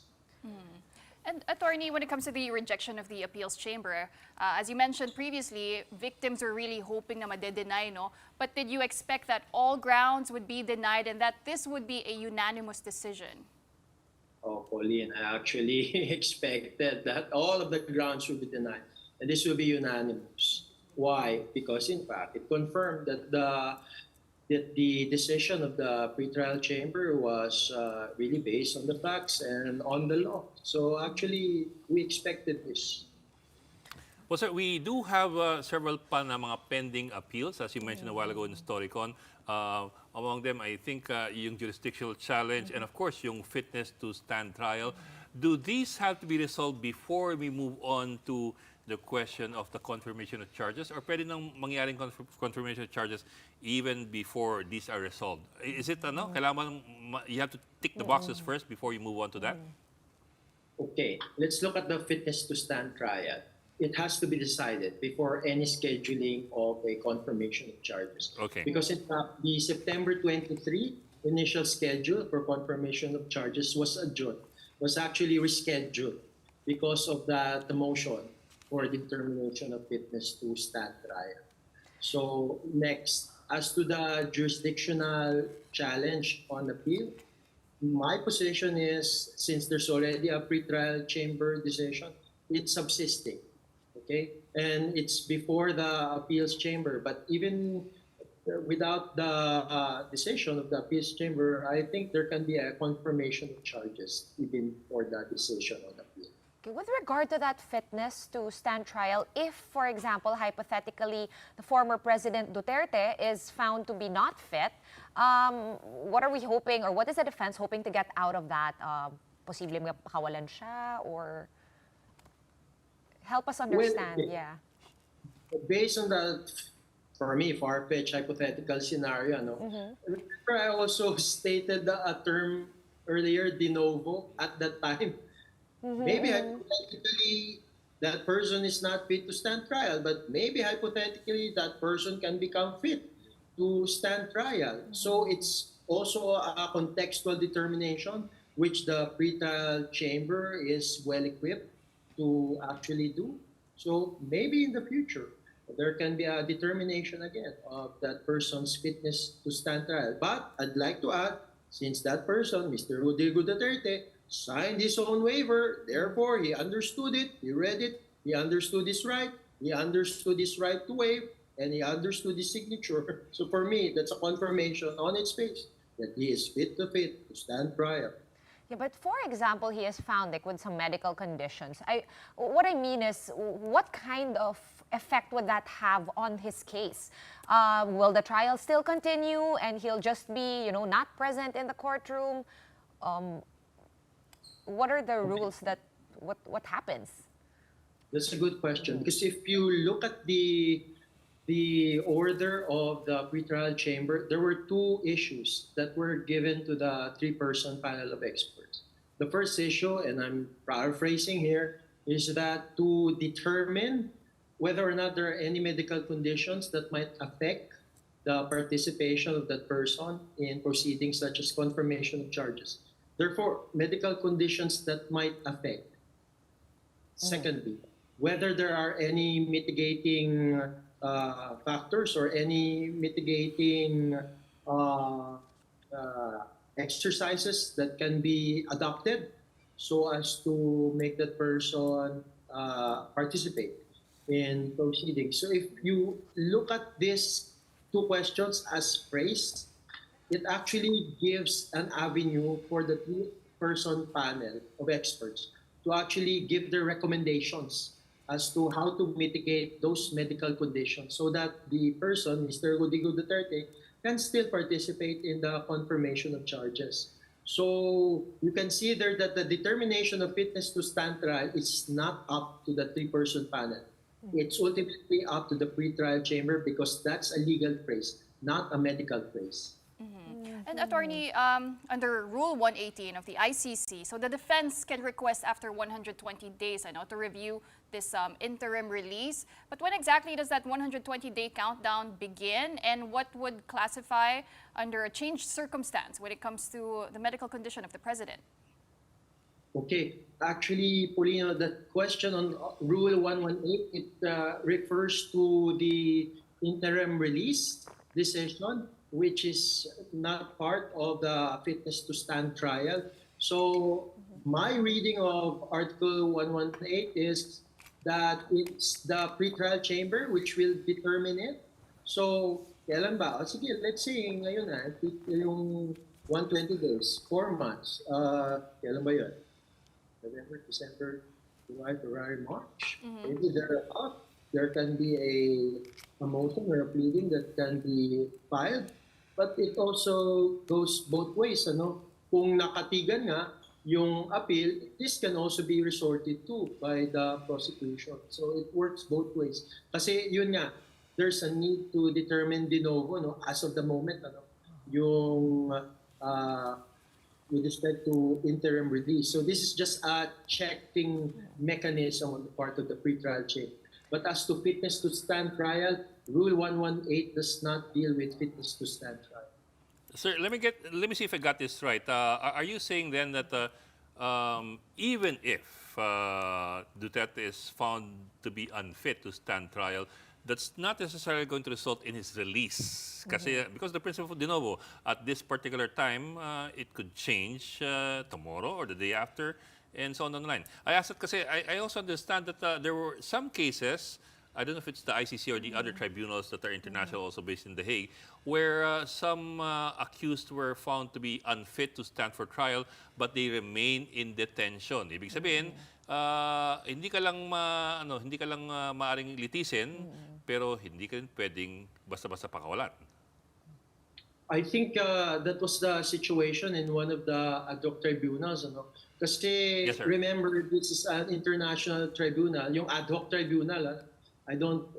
And attorney, when it comes to the rejection of the appeals chamber, as you mentioned previously, victims were really hoping na made-deny, no? But did you expect that all grounds would be denied and that this would be a unanimous decision? Oh, Pauline, I actually expected that all of the grounds would be denied and this will be unanimous. Why? Because in fact, it confirmed that the decision of the pretrial chamber was really based on the facts and on the law. So actually, we expected this. Well, sir, we do have several pa na mga pending appeals, as you mentioned a while ago in Storycon. Among them, I think yung jurisdictional challenge and of course yung fitness to stand trial. Do these have to be resolved before we move on to the question of the confirmation of charges, or pwede nang mangyaring confirmation of charges even before these are resolved? Is it kailangan you have to tick the boxes first before you move on to that? Okay, let's look at the fitness to stand trial. It has to be decided before any scheduling of a confirmation of charges. Okay. Because in fact, the September 23 initial schedule for confirmation of charges was adjourned, was actually rescheduled because of the motion for determination of fitness to stand trial. So next, as to the jurisdictional challenge on appeal, my position is, since there's already a pretrial chamber decision, it's subsisting, okay? And it's before the appeals chamber, but even without the decision of the appeals chamber, I think there can be a confirmation of charges even for the decision on appeal. Okay, with regard to that fitness to stand trial, if, for example, hypothetically, the former President Duterte is found to be not fit, what are we hoping, or what is the defense hoping to get out of that? Posibleng pakawalan siya, or help us understand, Based on that, for me, far-fetched hypothetical scenario, remember I also stated a term earlier, de novo, at that time. Maybe hypothetically that person is not fit to stand trial, but maybe hypothetically that person can become fit to stand trial. So it's also a contextual determination which the pretrial chamber is well equipped to actually do. So maybe in the future there can be a determination again of that person's fitness to stand trial. But I'd like to add, since that person, Mr. Rodrigo Duterte, signed his own waiver, therefore he understood it, he read it, he understood his right, he understood his right to waive, and he understood his signature. So for me, that's a confirmation on its face that he is fit to stand trial. Yeah, but for example, he is found with some medical conditions. What I mean is, what kind of effect would that have on his case? Will the trial still continue and he'll just be, not present in the courtroom? What are the rules that, what happens? That's a good question, because if you look at the order of the pretrial chamber, there were two issues that were given to the three-person panel of experts. The first issue, and I'm paraphrasing here, is that to determine whether or not there are any medical conditions that might affect the participation of that person in proceedings such as confirmation of charges. Therefore, medical conditions that might affect. Secondly, whether there are any mitigating factors or any mitigating exercises that can be adopted so as to make that person participate in proceedings. So if you look at these two questions as phrased, it actually gives an avenue for the two-person panel of experts to actually give their recommendations as to how to mitigate those medical conditions so that the person, Mr. Rodrigo Duterte, can still participate in the confirmation of charges. So you can see there that the determination of fitness to stand trial is not up to the three-person panel. It's ultimately up to the pretrial chamber because that's a legal phrase, not a medical phrase. And attorney, under Rule 118 of the ICC, so the defense can request after 120 days, to review this interim release. But when exactly does that 120-day countdown begin, and what would classify under a changed circumstance when it comes to the medical condition of the president? Okay, actually, Paulina, the question on Rule 118, it refers to the interim release decision, which is not part of the fitness to stand trial. So my reading of Article 118 is that it's the pretrial chamber which will determine it. So, kailan ba? Sige, let's say ngayon yung 120 days, 4 months. Kailan ba yun? November, December, July, February, March. Maybe there can be a motion or a pleading that can be filed. But it also goes both ways. Kung nakatigan nga yung appeal, this can also be resorted to by the prosecution. So it works both ways. Kasi yun nga, there's a need to determine de novo, as of the moment, yung with respect to interim release. So this is just a checking mechanism on the part of the pretrial chamber. But as to fitness to stand trial, Rule 118 does not deal with fitness to stand trial. Sir, let me see if I got this right. Are you saying then that even if Duterte is found to be unfit to stand trial, that's not necessarily going to result in his release? Kasi, because the principle of de novo, at this particular time, it could change tomorrow or the day after, and so on the line. I asked it kasi I also understand that there were some cases, I don't know if it's the ICC or the other tribunals that are international, also based in The Hague, where some accused were found to be unfit to stand for trial, but they remain in detention. Ibig sabihin, hindi ka lang maaring litisin, pero hindi ka rin pwedeng basta-basta pakawalan. I think that was the situation in one of the ad hoc tribunals. Kasi Yes, sir. remember, this is an international tribunal. Yung ad hoc tribunal, I don't,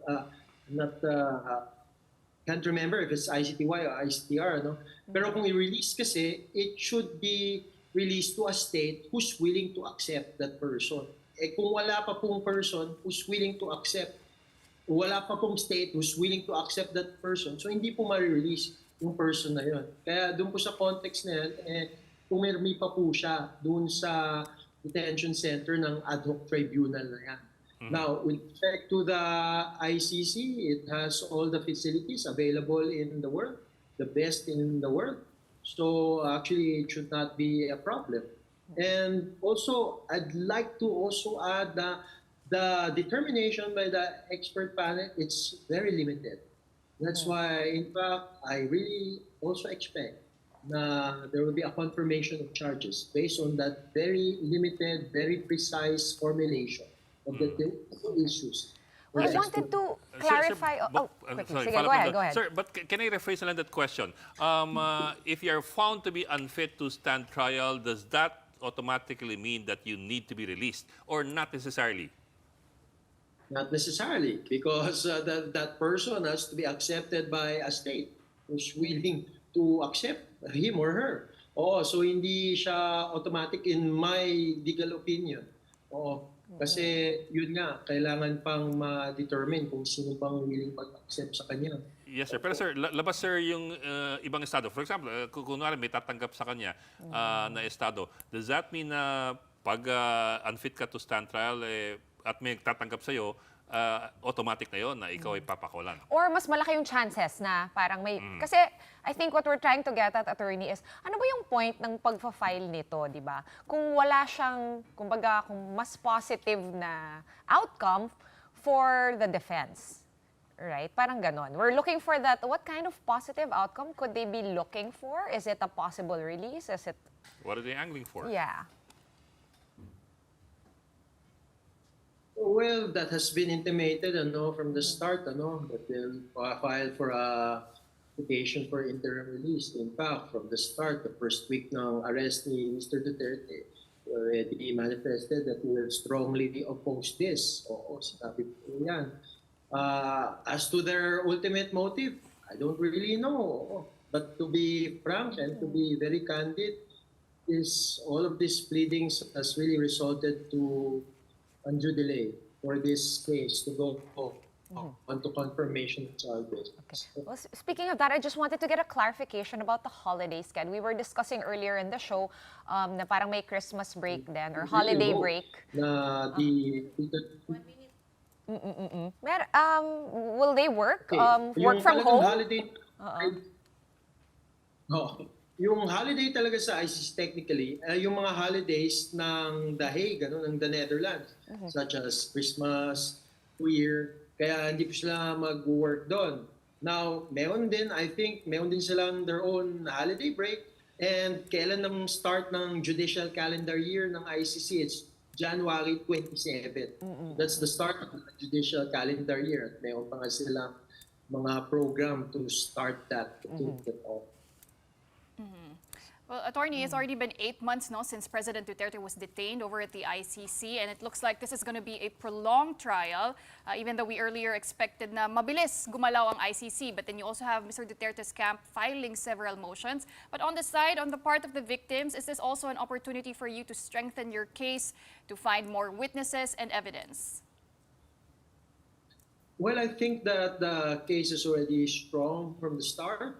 can't remember if it's ICTY or ICTR. Pero kung i-release kasi, it should be released to a state who's willing to accept that person. Kung wala pa pong person who's willing to accept, wala pa pong state who's willing to accept that person, so hindi po ma-release yung person na yun. Kaya doon po sa context na yan, pumirmi pa po siya doon sa detention center ng ad hoc tribunal na yan. Now, with respect to the ICC, it has all the facilities available in the world, the best in the world. So actually, it should not be a problem. And also, I'd like to also add that the determination by the expert panel, it's very limited. That's why, in fact, I really also expect that there will be a confirmation of charges based on that very limited, very precise formulation of the issues. I wanted to clarify. Sorry, Sige, follow go up ahead, on go that. ahead. Sir, but can I rephrase lang that question? If you're found to be unfit to stand trial, does that automatically mean that you need to be released, or not necessarily? Not necessarily, because that person has to be accepted by a state who's willing to accept him or her. So hindi siya automatic in my legal opinion. Kasi yun nga, kailangan pang ma-determine kung sino pang willing mag-accept sa kanya. Yes, sir. Pero sir, labas sir yung ibang estado. For example, kung kunwari may tatanggap sa kanya na estado, does that mean na pag unfit ka to stand trial at may tatanggap sa'yo, automatic na yon na ikaw ay papakawalan? Or mas malaki yung chances na parang may... Kasi I think what we're trying to get at, attorney, is ano ba yung point ng pagpa-file nito, di ba? Kung wala siyang, kumbaga, kung mas positive na outcome for the defense. Right? Parang ganon. We're looking for that. What kind of positive outcome could they be looking for? Is it a possible release? Is it... What are they angling for? Yeah. Well, that has been intimated from the start that they'll file for a application for interim release. In fact, from the start, the first week ng arrest ni Mr. Duterte, already manifested that we will strongly oppose this. Sabi ko yan. As to their ultimate motive, I don't really know. But to be frank and to be very candid, all of these pleadings has really resulted to undue delay for this case to go onto confirmation charges. Okay. Well, speaking of that, I just wanted to get a clarification about the holiday schedule. We were discussing earlier in the show na parang may Christmas break then or holiday break. Na Will they work? okay. Work from home? Holiday, yung holiday talaga sa ICC technically, yung mga holidays ng The Hague, ng the Netherlands, such as Christmas, New Year, kaya hindi po sila mag-work doon. Now, I think, meron din silang their own holiday break, and kailan ang start ng judicial calendar year ng ICC? It's January 27. That's the start of the judicial calendar year. At meron pa nga silang mga program to start that, to kick it off. Well, Attorney, it's already been 8 months now since President Duterte was detained over at the ICC, and it looks like this is going to be a prolonged trial, even though we earlier expected na mabilis gumalaw ang ICC. But then you also have Mr. Duterte's camp filing several motions. But on the side, on the part of the victims, is this also an opportunity for you to strengthen your case, to find more witnesses and evidence? Well, I think that the case is already strong from the start.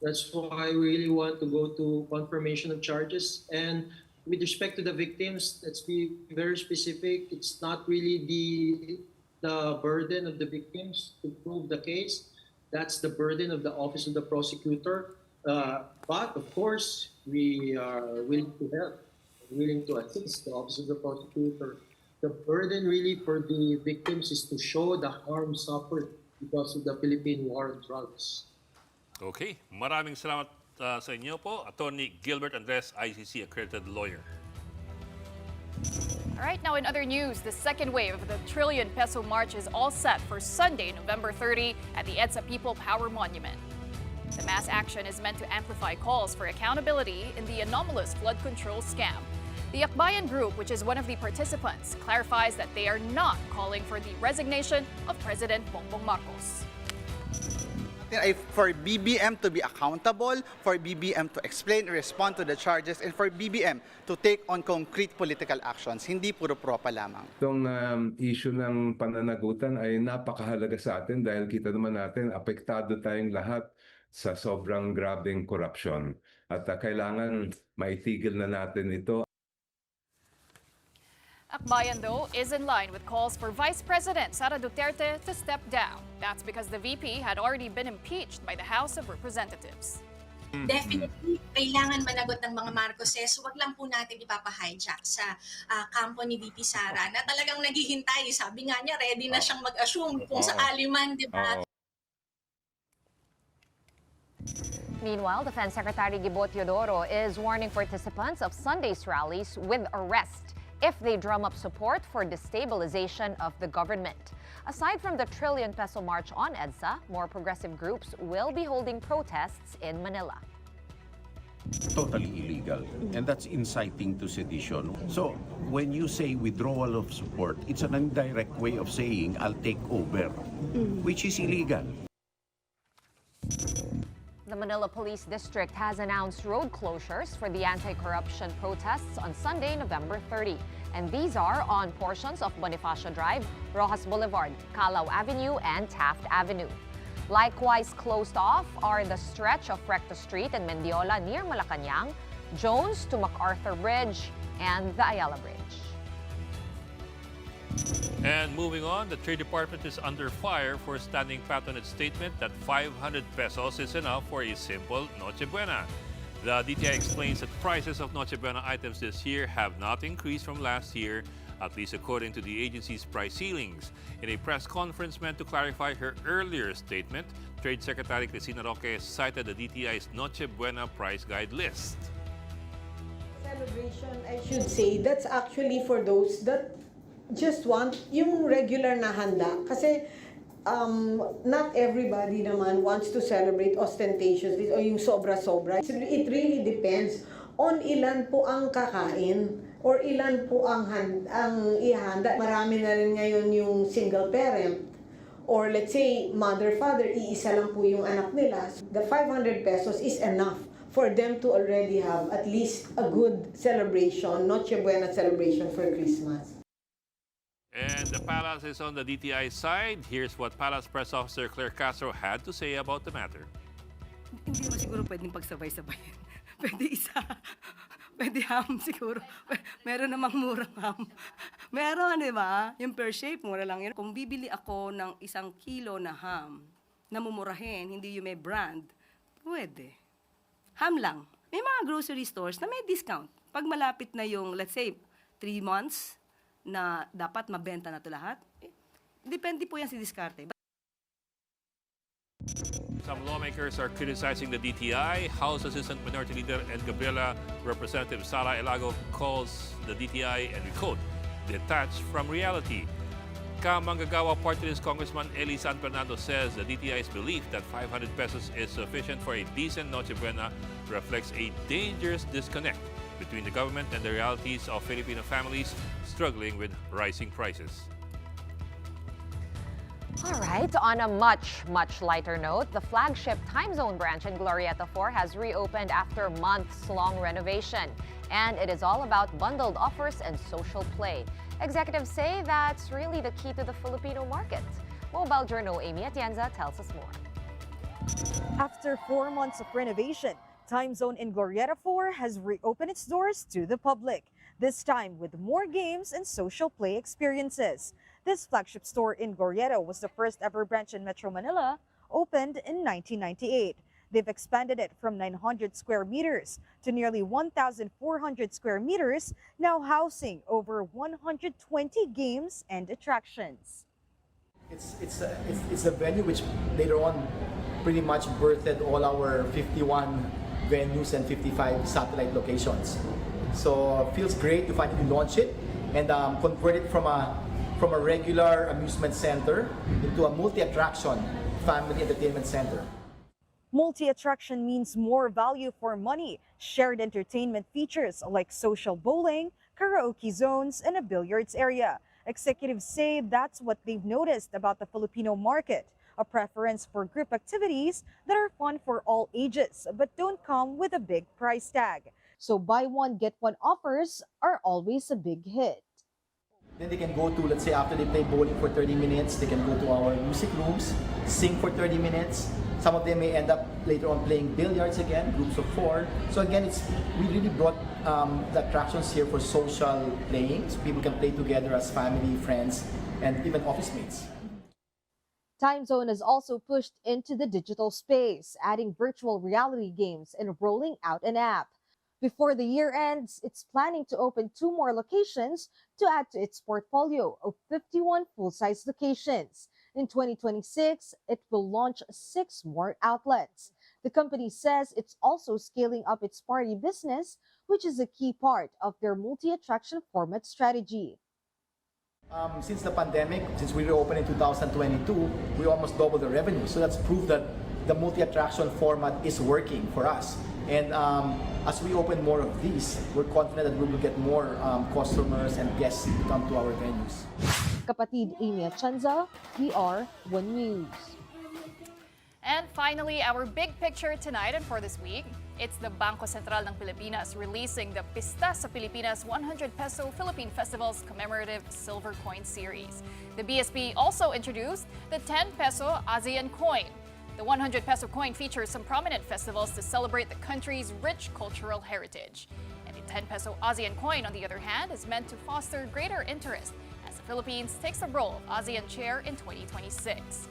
That's why we really want to go to confirmation of charges. And with respect to the victims, let's be very specific. It's not really the burden of the victims to prove the case. That's the burden of the Office of the Prosecutor. But of course, we are willing to help, willing to assist the Office of the Prosecutor. The burden really for the victims is to show the harm suffered because of the Philippine war on drugs. Okay, maraming salamat sa inyo po, Attorney Gilbert Andres, ICC accredited lawyer. All right, now in other news, the second wave of the trillion peso march is all set for Sunday, November 30 at the EDSA People Power Monument. The mass action is meant to amplify calls for accountability in the anomalous flood control scam. The Akbayan Group, which is one of the participants, clarifies that they are not calling for the resignation of President Bongbong Marcos. For BBM to be accountable, for BBM to explain and respond to the charges, and for BBM to take on concrete political actions, hindi puro propa lamang. Itong issue ng pananagutan ay napakahalaga sa atin dahil kita naman natin apektado tayong lahat sa sobrang grabing korupsyon. At kailangan maitigil na natin ito. Akbayan, though, is in line with calls for Vice President Sara Duterte to step down. That's because the VP had already been impeached by the House of Representatives. Definitely, kailangan managot ng mga Marcoses. Huwag lang po natin ipapahijack sa kampo ni VP Sara na talagang naghihintay. Sabi nga niya, ready na siyang mag-assume kung sakali man, di ba? Meanwhile, Defense Secretary Gibo Teodoro is warning participants of Sunday's rallies with arrest if they drum up support for destabilization of the government. Aside from the trillion peso march on EDSA, more progressive groups will be holding protests in Manila. Totally illegal, and that's inciting to sedition. So when you say withdrawal of support, it's an indirect way of saying I'll take over, which is illegal. The Manila Police District has announced road closures for the anti-corruption protests on Sunday, November 30. And these are on portions of Bonifacio Drive, Rojas Boulevard, Calao Avenue, and Taft Avenue. Likewise closed off are the stretch of Recto Street and Mendiola near Malacanang, Jones to MacArthur Bridge, and the Ayala Bridge. And moving on, the Trade Department is under fire for standing pat on its statement that 500 pesos is enough for a simple Noche Buena. The DTI explains that prices of Noche Buena items this year have not increased from last year, at least according to the agency's price ceilings. In a press conference meant to clarify her earlier statement, Trade Secretary Cristina Roque cited the DTI's Noche Buena price guide list. Celebration, I should say, that's actually for those that just want yung regular na handa. Kasi not everybody naman wants to celebrate ostentatiously o yung sobra-sobra. It really depends on ilan po ang kakain. Or ilan po ang ihanda? Marami na rin ngayon yung single parent. Or let's say, mother, father, iisa lang po yung anak nila. The 500 pesos is enough for them to already have at least a good celebration, Noche Buena celebration for Christmas. And the palace is on the DTI side. Here's what Palace Press Officer Claire Castro had to say about the matter. Hindi mo siguro pwedeng pagsabay-sabayin. Pwede isa. Pwede ham siguro. Meron namang murang ham. Meron, di ba? Yung per shape, mura lang yun. Kung bibili ako ng 1 kilo na ham, na mumurahin, hindi yung may brand, pwede. Ham lang. May mga grocery stores na may discount. Pag malapit na yung, let's say, 3 months, na dapat mabenta na ito lahat, depende po yan si diskarte. Some lawmakers are criticizing the DTI. House Assistant Minority Leader Ed Gabriela, Representative Sara Elago calls the DTI, and we quote, detached from reality. Kamanggagawa Party List Congressman Eli San Fernando says the DTI's belief that 500 pesos is sufficient for a decent Noche Buena reflects a dangerous disconnect between the government and the realities of Filipino families struggling with rising prices. All right, on a much lighter note, the flagship Time Zone branch in Glorieta 4 has reopened after months-long renovation. And it is all about bundled offers and social play. Executives say that's really the key to the Filipino market. Mobile Journal Amy Atienza tells us more. After 4 months of renovation, Time Zone in Glorieta 4 has reopened its doors to the public, this time with more games and social play experiences. This flagship store in Glorieta was the first ever branch in Metro Manila, opened in 1998. They've expanded it from 900 square meters to nearly 1,400 square meters, now housing over 120 games and attractions. It's a venue which later on pretty much birthed all our 51 venues and 55 satellite locations. So feels great to finally launch it and convert it from a regular amusement center into a multi-attraction family entertainment center. Multi-attraction means more value for money, shared entertainment features like social bowling, karaoke zones, and a billiards area. Executives say that's what they've noticed about the Filipino market, a preference for group activities that are fun for all ages but don't come with a big price tag. So buy one, get one offers are always a big hit. Then they can go to, let's say after they play bowling for 30 minutes, they can go to our music rooms, sing for 30 minutes. Some of them may end up later on playing billiards again, groups of 4. So again, we really brought the attractions here for social playing, so people can play together as family, friends, and even office mates. Time Zone has also pushed into the digital space, adding virtual reality games and rolling out an app. Before the year ends, it's planning to open 2 more locations to add to its portfolio of 51 full-size locations. In 2026, it will launch 6 more outlets. The company says it's also scaling up its party business, which is a key part of their multi-attraction format strategy. Since the pandemic, since we reopened in 2022, we almost doubled the revenue. So that's proof that the multi-attraction format is working for us. And as we open more of these, we're confident that we will get more customers and guests to come to our venues. Kapatid Amy Atienza, PR1 News. And finally, our big picture tonight and for this week, it's the Bangko Sentral ng Pilipinas releasing the Pista sa Pilipinas 100 Peso Philippine Festival's Commemorative Silver Coin Series. The BSP also introduced the 10 peso ASEAN coin. The 100 peso coin features some prominent festivals to celebrate the country's rich cultural heritage. And the 10 peso ASEAN coin, on the other hand, is meant to foster greater interest as the Philippines takes the role of ASEAN chair in 2026.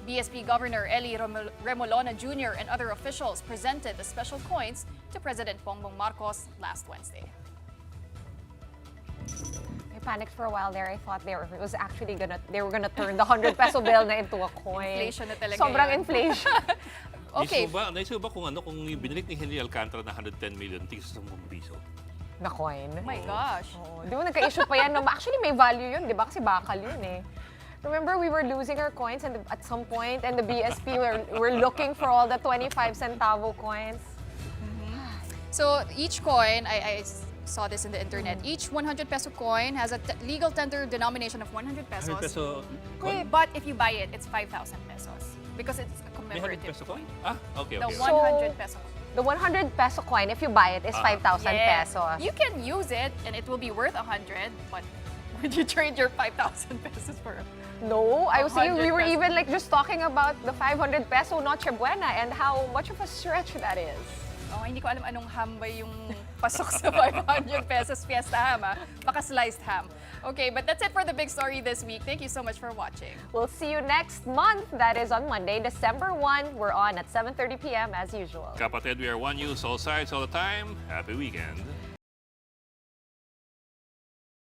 BSP Governor Eli Remolona Jr. and other officials presented the special coins to President Bongbong Marcos last Wednesday. I panicked for a while there. I thought they were gonna turn the 100 peso bill na into a coin. Inflation na talaga Sobrang yun. inflation. Okay. Naisip ba kung binalik ni Henry Alcantara na 110 million tigis sa 10 piso? Na coin? Oh my gosh. Di ba nagka-issue pa yan? Actually, may value yun, di ba? Kasi bakal yun eh. Remember, we were losing our coins at some point, and the BSP were looking for all the 25 centavo coins. So each coin, I saw this in the internet. Each 100 peso coin has a legal tender denomination of 100 pesos. 100 peso coin? But if you buy it, it's 5,000 pesos because it's a May 100 commemorative. peso coin? Ah, okay, The okay. 100 peso coin. The 100 peso coin, if you buy it, is 5,000 Yeah. pesos. You can use it and it will be worth 100, but would you trade your 5,000 pesos for No, I was saying we 100 were pesos? even like just talking about the 500 peso Noche Buena and how much of a stretch that is. Oh, hindi ko alam anong ham ba yung pasok sa 500 pesos fiesta ham, ah. Baka sliced ham. Okay, but that's it for the big story this week. Thank you so much for watching. We'll see you next month. That is on Monday, December 1. We're on at 7:30 p.m. as usual. Kapatid, we are one news, all sides, all the time. Happy weekend.